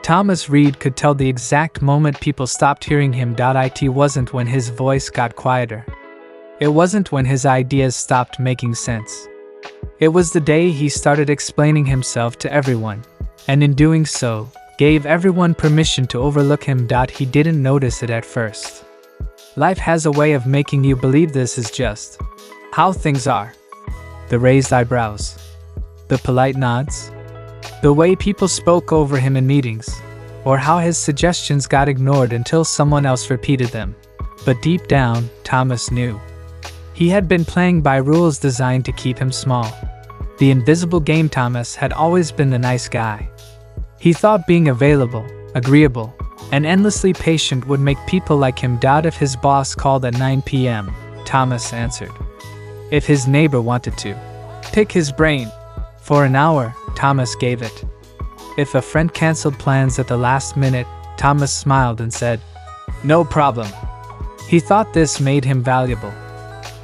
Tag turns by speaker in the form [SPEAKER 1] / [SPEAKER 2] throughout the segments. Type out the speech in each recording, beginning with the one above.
[SPEAKER 1] Thomas Reed could tell the exact moment people stopped hearing him. It wasn't when his voice got quieter. It wasn't when his ideas stopped making sense. It was the day he started explaining himself to everyone, and in doing so, gave everyone permission to overlook him. He didn't notice it at first. Life has a way of making you believe this is just how things are. The raised eyebrows, the polite nods, the way people spoke over him in meetings, or how his suggestions got ignored until someone else repeated them. But deep down, Thomas knew. He had been playing by rules designed to keep him small. The invisible game. Thomas had always been the nice guy. He thought being available, agreeable, and endlessly patient would make people like him. If his boss called at 9 p.m., Thomas answered. If his neighbor wanted to pick his brain for an hour, Thomas gave it. If a friend canceled plans at the last minute, Thomas smiled and said, "No problem." He thought this made him valuable.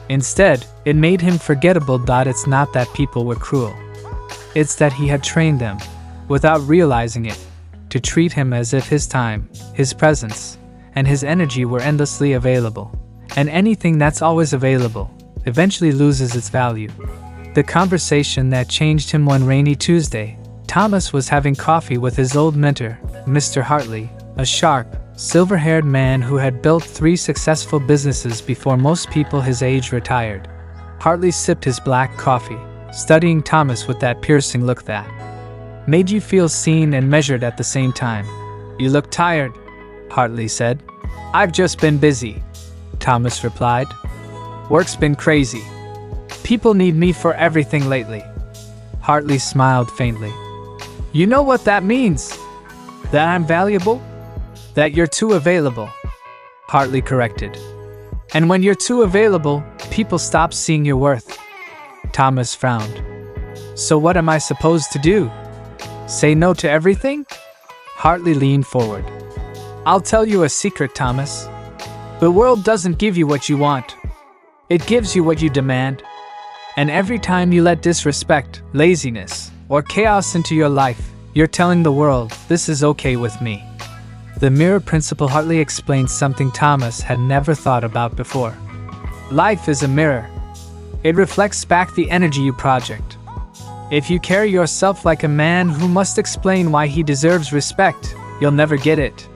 [SPEAKER 1] Instead, it made him forgettable. It's not that people were cruel. It's that he had trained them, without realizing it, to treat him as if his time, his presence, and his energy were endlessly available. And anything that's always available eventually loses its value. The conversation that changed him. One rainy Tuesday, Thomas was having coffee with his old mentor, Mr. Hartley, a sharp, silver-haired man who had built 3 successful businesses before most people his age retired. Hartley sipped his black coffee, studying Thomas with that piercing look that made you feel seen and measured at the same time. "You look tired," Hartley said. "I've just been busy," Thomas replied. "Work's been crazy. People need me for everything lately." Hartley smiled faintly. "You know what that means? That I'm valuable? That you're too available," Hartley corrected. "And when you're too available, people stop seeing your worth." Thomas frowned. "So what am I supposed to do? Say no to everything?" Hartley leaned forward. "I'll tell you a secret, Thomas. The world doesn't give you what you want. It gives you what you demand. And every time you let disrespect, laziness, or chaos into your life, you're telling the world, this is okay with me." The mirror principle. Hartley explained something Thomas had never thought about before. Life is a mirror. It reflects back the energy you project. If you carry yourself like a man who must explain why he deserves respect, you'll never get it.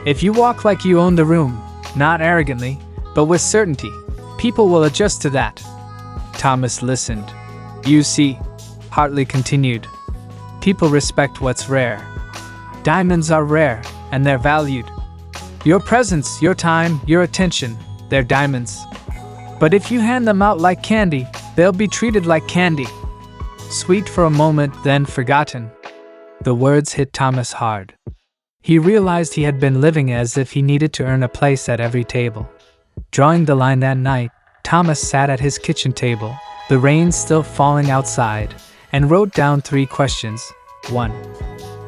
[SPEAKER 1] If you walk like you own the room, not arrogantly, but with certainty, people will adjust to that. Thomas listened. "You see," Hartley continued, "people respect what's rare. Diamonds are rare, and they're valued. Your presence, your time, your attention, they're diamonds. But if you hand them out like candy, they'll be treated like candy. Sweet for a moment, then forgotten." The words hit Thomas hard. He realized he had been living as if he needed to earn a place at every table. Drawing the line that night, Thomas sat at his kitchen table, the rain still falling outside, and wrote down 3 questions. 1.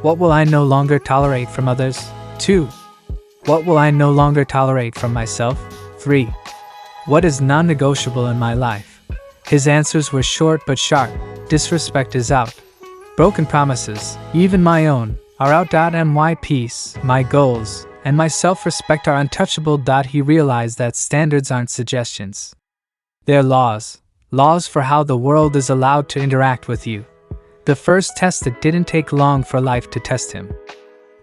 [SPEAKER 1] What will I no longer tolerate from others? 2. What will I no longer tolerate from myself? 3. What is non-negotiable in my life? His answers were short but sharp. Disrespect is out. Broken promises, even my own, are out. My peace, my goals, and my self-respect are untouchable. He realized that standards aren't suggestions. They're laws. Laws for how the world is allowed to interact with you. The first test. It didn't take long for life to test him.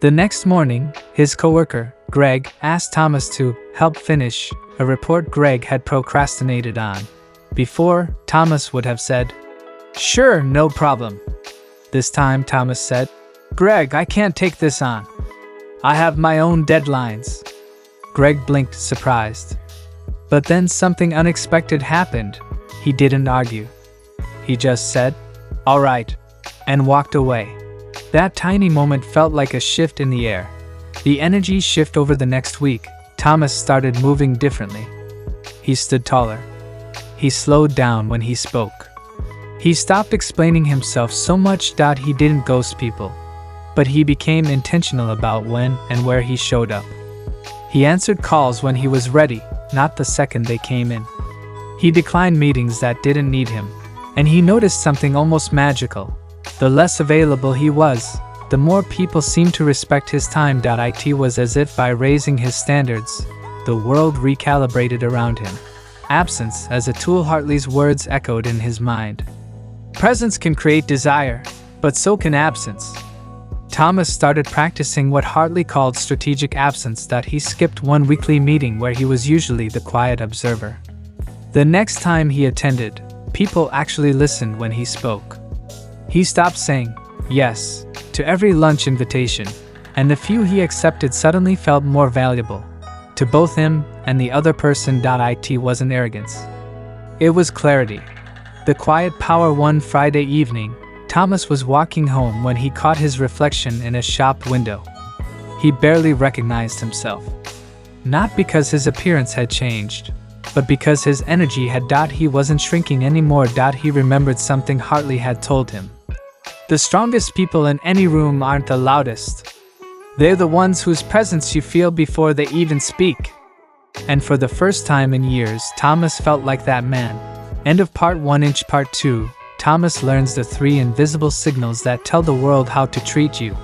[SPEAKER 1] The next morning, his coworker, Greg, asked Thomas to help finish a report Greg had procrastinated on. Before, Thomas would have said, "Sure, no problem." This time, Thomas said, "Greg, I can't take this on. I have my own deadlines." Greg blinked, surprised. But then something unexpected happened. He didn't argue. He just said, "All right," and walked away. That tiny moment felt like a shift in the air. The energy shift. Over the next week, Thomas started moving differently. He stood taller. He slowed down when he spoke. He stopped explaining himself so much. He didn't ghost people, but he became intentional about when and where he showed up. He answered calls when he was ready, not the second they came in. He declined meetings that didn't need him, and he noticed something almost magical. The less available he was, the more people seemed to respect his time. It was as if by raising his standards, the world recalibrated around him. Absence as a tool. Hartley's words echoed in his mind. Presence can create desire, but so can absence. Thomas started practicing what Hartley called strategic absence. He skipped one weekly meeting where he was usually the quiet observer. The next time he attended, people actually listened when he spoke. He stopped saying yes to every lunch invitation, and the few he accepted suddenly felt more valuable to both him and the other person. It wasn't arrogance. It was clarity. The quiet power. One Friday evening, Thomas was walking home when he caught his reflection in a shop window. He barely recognized himself. Not because his appearance had changed, but because his energy had. He wasn't shrinking anymore. He remembered something Hartley had told him. The strongest people in any room aren't the loudest. They're the ones whose presence you feel before they even speak. And for the first time in years, Thomas felt like that man. End of part 1. Part 2. Thomas learns the 3 invisible signals that tell the world how to treat you,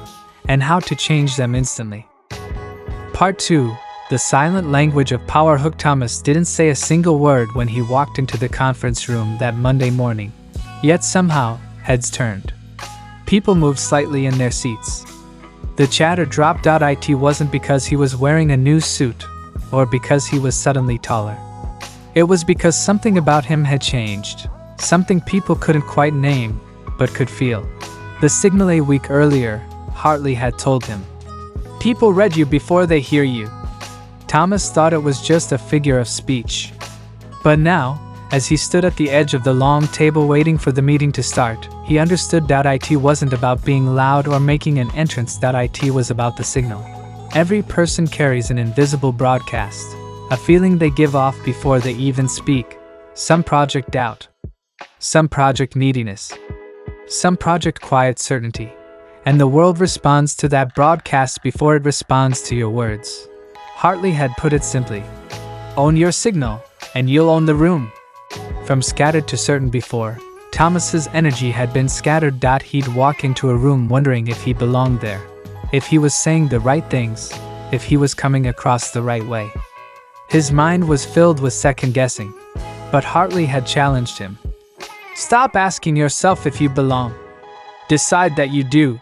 [SPEAKER 1] and how to change them instantly. Part 2. The silent language of power. Thomas didn't say a single word when he walked into the conference room that Monday morning. Yet somehow, heads turned. People moved slightly in their seats. The chatter dropped. It wasn't because he was wearing a new suit, or because he was suddenly taller. It was because something about him had changed, something people couldn't quite name, but could feel. The signal. A week earlier, Hartley had told him, "People read you before they hear you." Thomas thought it was just a figure of speech. But now, as he stood at the edge of the long table waiting for the meeting to start, he understood. It wasn't about being loud or making an entrance. It was about the signal. Every person carries an invisible broadcast, a feeling they give off before they even speak. Some project doubt, some project neediness, some project quiet certainty. And the world responds to that broadcast before it responds to your words. Hartley had put it simply: own your signal, and you'll own the room. From scattered to certain before, Thomas's energy had been scattered. He'd walk into a room wondering if he belonged there, if he was saying the right things, if he was coming across the right way. His mind was filled with second guessing, but Hartley had challenged him. Stop asking yourself if you belong. Decide that you do.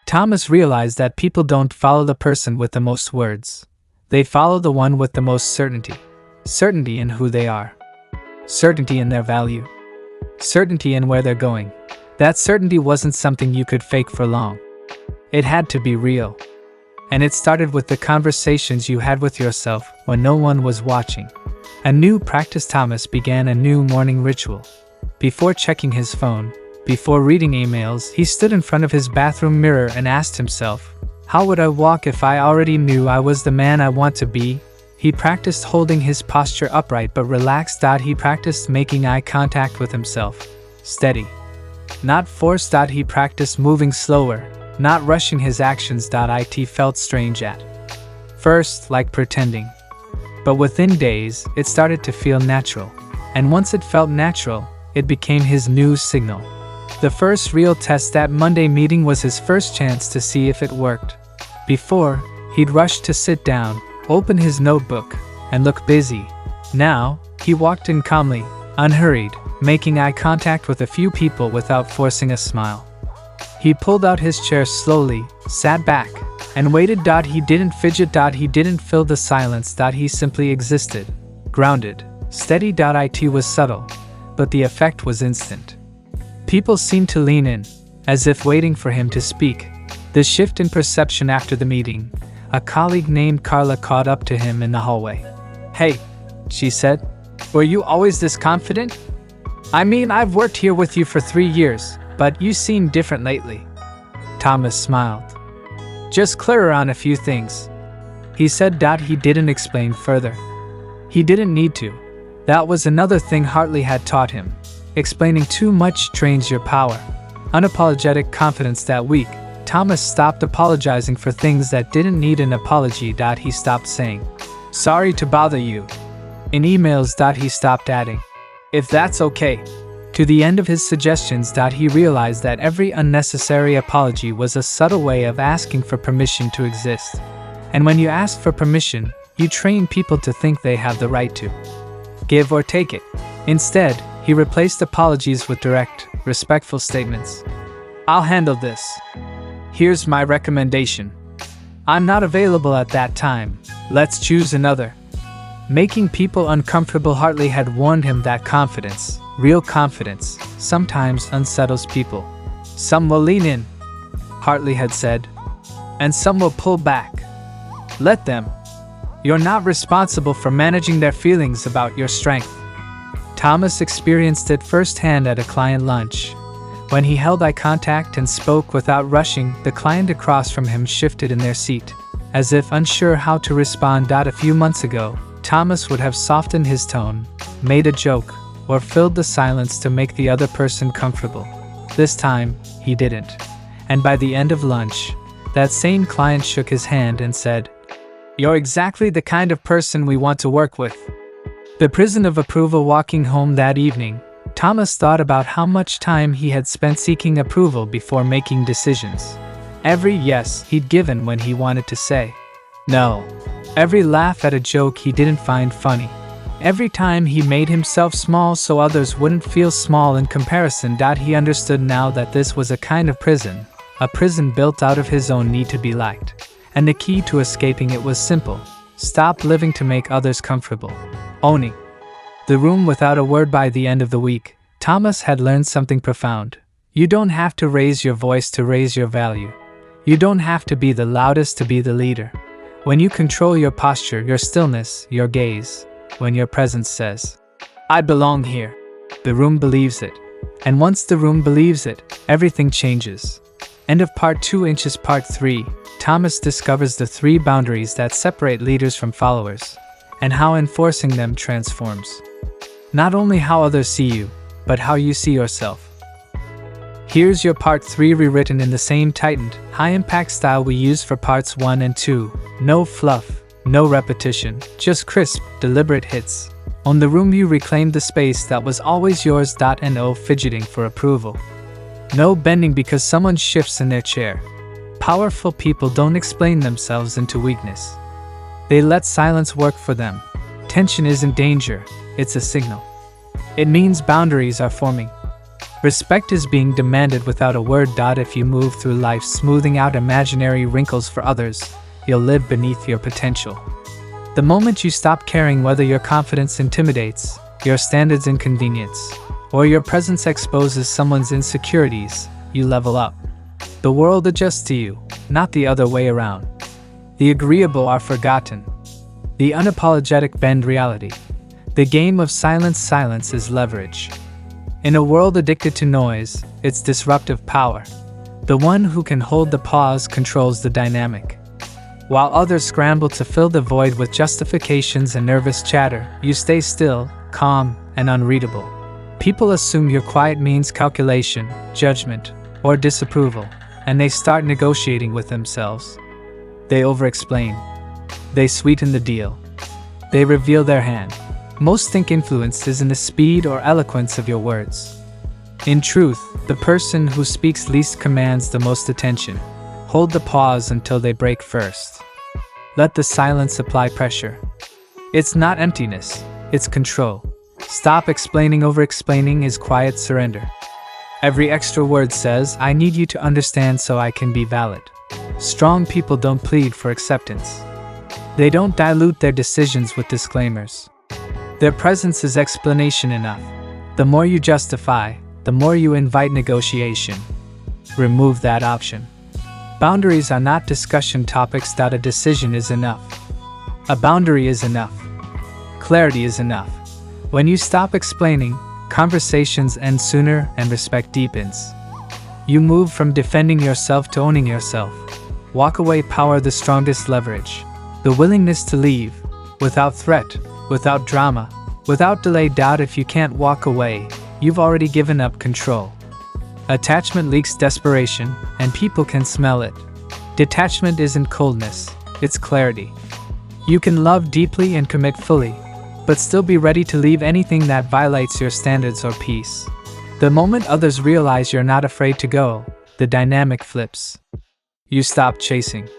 [SPEAKER 1] Thomas realized that people don't follow the person with the most words. They follow the one with the most certainty. Certainty in who they are. Certainty in their value. Certainty in where they're going. That certainty wasn't something you could fake for long. It had to be real. And it started with the conversations you had with yourself when no one was watching. A new practice. Thomas began a new morning ritual. Before checking his phone, before reading emails, he stood in front of his bathroom mirror and asked himself, how would I walk if I already knew I was the man I want to be? He practiced holding his posture upright but relaxed. He practiced making eye contact with himself. Steady. Not forced. He practiced moving slower, not rushing his actions. It felt strange at first, like pretending. But within days, it started to feel natural. And once it felt natural, it became his new signal. The first real test. That Monday meeting was his first chance to see if it worked. Before, he'd rushed to sit down, open his notebook, and look busy. Now, he walked in calmly, unhurried, making eye contact with a few people without forcing a smile. He pulled out his chair slowly, sat back, and waited. He didn't fidget. He didn't fill the silence. He simply existed, grounded, steady. It was subtle, but the effect was instant. People seemed to lean in, as if waiting for him to speak. The shift in perception. After the meeting, a colleague named Carla caught up to him in the hallway. "Hey," she said, "were you always this confident? I mean, I've worked here with you for 3 years, but you seem different lately." Thomas smiled. "Just clearer on a few things," he said. He didn't explain further. He didn't need to. That was another thing Hartley had taught him. Explaining too much drains your power. Unapologetic confidence. That week, Thomas stopped apologizing for things that didn't need an apology. He stopped saying, "Sorry to bother you." In emails. He stopped adding, "If that's okay." To the end of his suggestions. He realized that every unnecessary apology was a subtle way of asking for permission to exist. And when you ask for permission, you train people to think they have the right to give or take it. Instead, he replaced apologies with direct, respectful statements. I'll handle this. Here's my recommendation. I'm not available at that time. Let's choose another. Making people uncomfortable. Hartley had warned him that confidence, real confidence, sometimes unsettles people. Some will lean in, Hartley had said, and some will pull back. Let them. You're not responsible for managing their feelings about your strength. Thomas experienced it firsthand at a client lunch. When he held eye contact and spoke without rushing, the client across from him shifted in their seat, as if unsure how to respond. A few months ago, Thomas would have softened his tone, made a joke, or filled the silence to make the other person comfortable. This time, he didn't. And by the end of lunch, that same client shook his hand and said, "You're exactly the kind of person we want to work with." The prison of approval. Walking home that evening, Thomas thought about how much time he had spent seeking approval before making decisions. Every yes he'd given when he wanted to say no. Every laugh at a joke he didn't find funny. Every time he made himself small so others wouldn't feel small in comparison. He understood now that this was a kind of prison, a prison built out of his own need to be liked. And the key to escaping it was simple: stop living to make others comfortable. Owning the room without a word. By the end of the week, Thomas had learned something profound. You don't have to raise your voice to raise your value. You don't have to be the loudest to be the leader. When you control your posture, your stillness, your gaze, when your presence says, "I belong here," the room believes it. And once the room believes it, everything changes. End of Part 2. Part 3. Thomas discovers the 3 boundaries that separate leaders from followers, and how enforcing them transforms not only how others see you, but how you see yourself. Here's your Part 3 rewritten in the same tightened, high-impact style we used for Parts 1 and 2. No fluff, no repetition, just crisp, deliberate hits. On the room you reclaimed the space that was always yours. No fidgeting for approval. No bending because someone shifts in their chair. Powerful people don't explain themselves into weakness. They let silence work for them. Tension isn't danger, it's a signal. It means boundaries are forming. Respect is being demanded without a word. If you move through life smoothing out imaginary wrinkles for others, you'll live beneath your potential. The moment you stop caring whether your confidence intimidates, your standards inconvenience, or your presence exposes someone's insecurities, you level up. The world adjusts to you, not the other way around. The agreeable are forgotten. The unapologetic bend reality. The game of silence is leverage. In a world addicted to noise, it's disruptive power. The one who can hold the pause controls the dynamic. While others scramble to fill the void with justifications and nervous chatter, you stay still, calm, and unreadable. People assume your quiet means calculation, judgment, or disapproval, and they start negotiating with themselves. They over-explain. They sweeten the deal. They reveal their hand. Most think influence is in the speed or eloquence of your words. In truth, the person who speaks least commands the most attention. Hold the pause until they break first. Let the silence apply pressure. It's not emptiness, it's control. Stop explaining. Over-explaining is quiet surrender. Every extra word says, "I need you to understand so I can be valid." Strong people don't plead for acceptance. They don't dilute their decisions with disclaimers. Their presence is explanation enough. The more you justify, the more you invite negotiation. Remove that option. Boundaries are not discussion topics. A decision is enough. A boundary is enough. Clarity is enough. When you stop explaining, conversations end sooner and respect deepens. You move from defending yourself to owning yourself. Walk away. Power, the strongest leverage. The willingness to leave, without threat, without drama, without delay. If you can't walk away, you've already given up control. Attachment leaks desperation, and people can smell it. Detachment isn't coldness, it's clarity. You can love deeply and commit fully, but still be ready to leave anything that violates your standards or peace. The moment others realize you're not afraid to go, the dynamic flips. You stop chasing.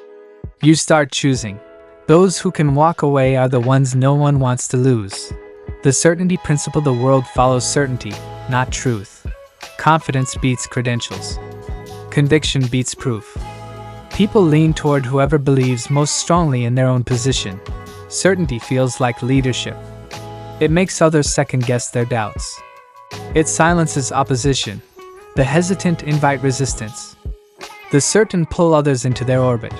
[SPEAKER 1] You start choosing. Those who can walk away are the ones no one wants to lose. The certainty principle: the world follows certainty, not truth. Confidence beats credentials. Conviction beats proof. People lean toward whoever believes most strongly in their own position. Certainty feels like leadership. It makes others second-guess their doubts. It silences opposition. The hesitant invite resistance. The certain pull others into their orbit.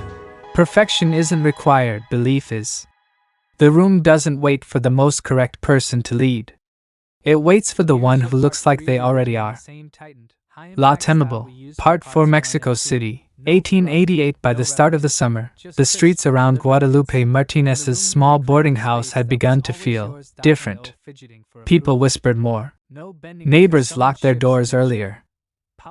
[SPEAKER 1] Perfection isn't required, belief is. The room doesn't wait for the most correct person to lead. It waits for the one who looks like they already are. La Temable, Part 4, Mexico City, 1888. By the start of the summer, the streets around Guadalupe Martinez's small boarding house had begun to feel different. People whispered more. Neighbors locked their doors earlier.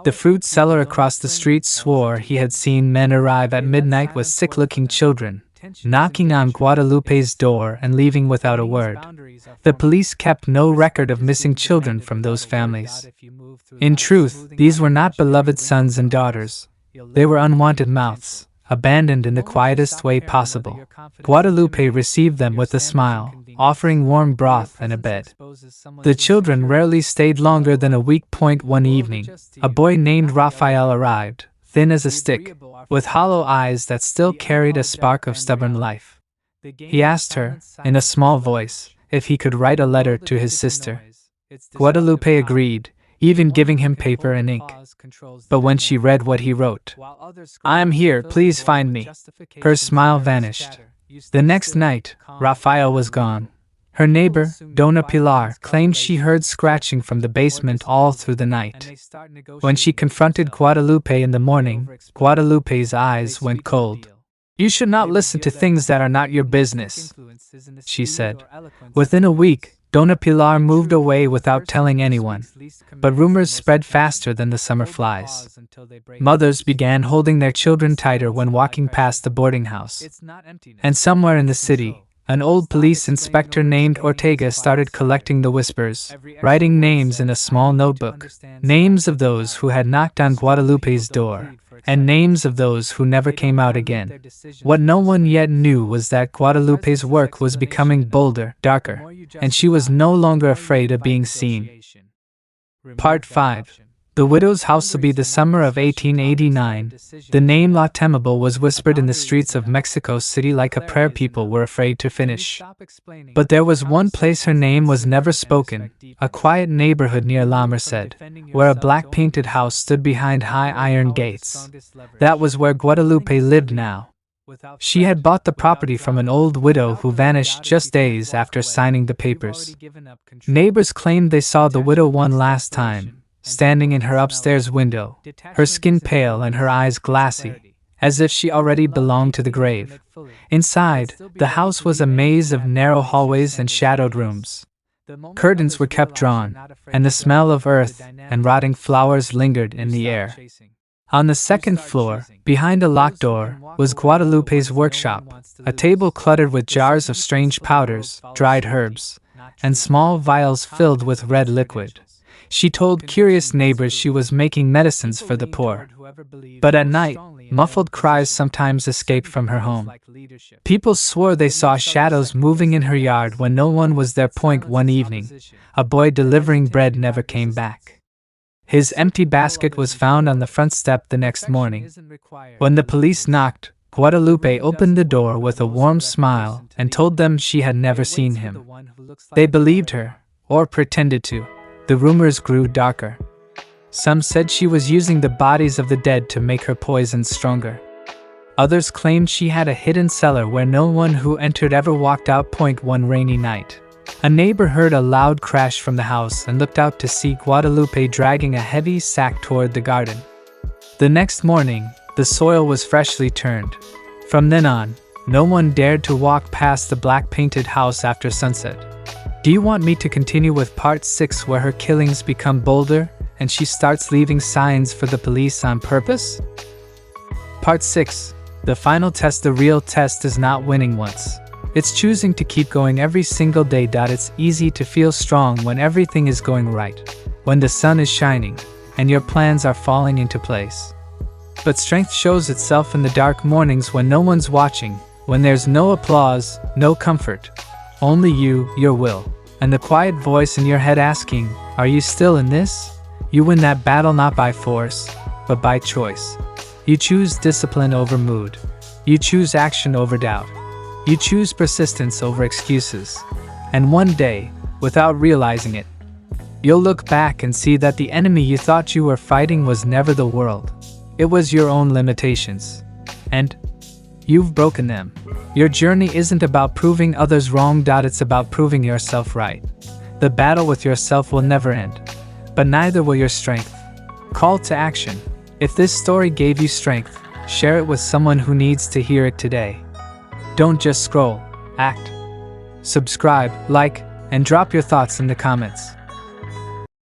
[SPEAKER 1] The fruit seller across the street swore he had seen men arrive at midnight with sick-looking children, knocking on Guadalupe's door and leaving without a word. The police kept no record of missing children from those families. In truth, these were not beloved sons and daughters. They were unwanted mouths, abandoned in the quietest way possible. Guadalupe received them with a smile, offering warm broth and a bed. The children rarely stayed longer than a week. One evening, a boy named Raphael arrived, thin as a stick, with hollow eyes that still carried a spark of stubborn life. He asked her, in a small voice, if he could write a letter to his sister. Guadalupe agreed, even giving him paper and ink. But when she read what he wrote, "I am here, please find me," her smile vanished. The next night, Raphael was gone. Her neighbor, Dona Pilar, claimed she heard scratching from the basement all through the night. When she confronted Guadalupe in the morning, Guadalupe's eyes went cold. "You should not listen to things that are not your business," she said. Within a week, Dona Pilar moved away without telling anyone. But rumors spread faster than the summer flies. Mothers began holding their children tighter when walking past the boarding house. And somewhere in the city, an old police inspector named Ortega started collecting the whispers, writing names in a small notebook, names of those who had knocked on Guadalupe's door, and names of those who never came out again. What no one yet knew was that Guadalupe's work was becoming bolder, darker, and she was no longer afraid of being seen. Part 5. The widow's house. Will be the summer of 1889. The name La Temable was whispered in the streets of Mexico City like a prayer people were afraid to finish. But there was one place her name was never spoken, a quiet neighborhood near La Merced, where a black painted house stood behind high iron gates. That was where Guadalupe lived now. She had bought the property from an old widow who vanished just days after signing the papers. Neighbors claimed they saw the widow one last time, standing in her upstairs window, her skin pale and her eyes glassy, as if she already belonged to the grave. Inside, the house was a maze of narrow hallways and shadowed rooms. Curtains were kept drawn, and the smell of earth and rotting flowers lingered in the air. On the second floor, behind a locked door, was Guadalupe's workshop, a table cluttered with jars of strange powders, dried herbs, and small vials filled with red liquid. She told curious neighbors she was making medicines for the poor. But at night, muffled cries sometimes escaped from her home. People swore they saw shadows moving in her yard when no one was there. One evening, a boy delivering bread never came back. His empty basket was found on the front step the next morning. When the police knocked, Guadalupe opened the door with a warm smile and told them she had never seen him. They believed her, or pretended to. The rumors grew darker. Some said she was using the bodies of the dead to make her poison stronger. Others claimed she had a hidden cellar where no one who entered ever walked out. One rainy night, a neighbor heard a loud crash from the house and looked out to see Guadalupe dragging a heavy sack toward the garden. The next morning, the soil was freshly turned. From then on, no one dared to walk past the black-painted house after sunset. Do you want me to continue with Part 6, where her killings become bolder and she starts leaving signs for the police on purpose? Part 6. The final test. The real test is not winning once. It's choosing to keep going every single day. It's easy to feel strong when everything is going right. when the sun is shining, and your plans are falling into place. But strength shows itself in the dark mornings when no one's watching, when there's no applause, no comfort, only you, your will, and the quiet voice in your head asking, "Are you still in this?" You win that battle not by force, but by choice. You choose discipline over mood. You choose action over doubt. You choose persistence over excuses. And one day, without realizing it, you'll look back and see that the enemy you thought you were fighting was never the world. It was your own limitations. And you've broken them. Your journey isn't about proving others wrong. It's about proving yourself right. The battle with yourself will never end, but neither will your strength. Call to action. If this story gave you strength, share it with someone who needs to hear it today. Don't just scroll, act. Subscribe, like, and drop your thoughts in the comments.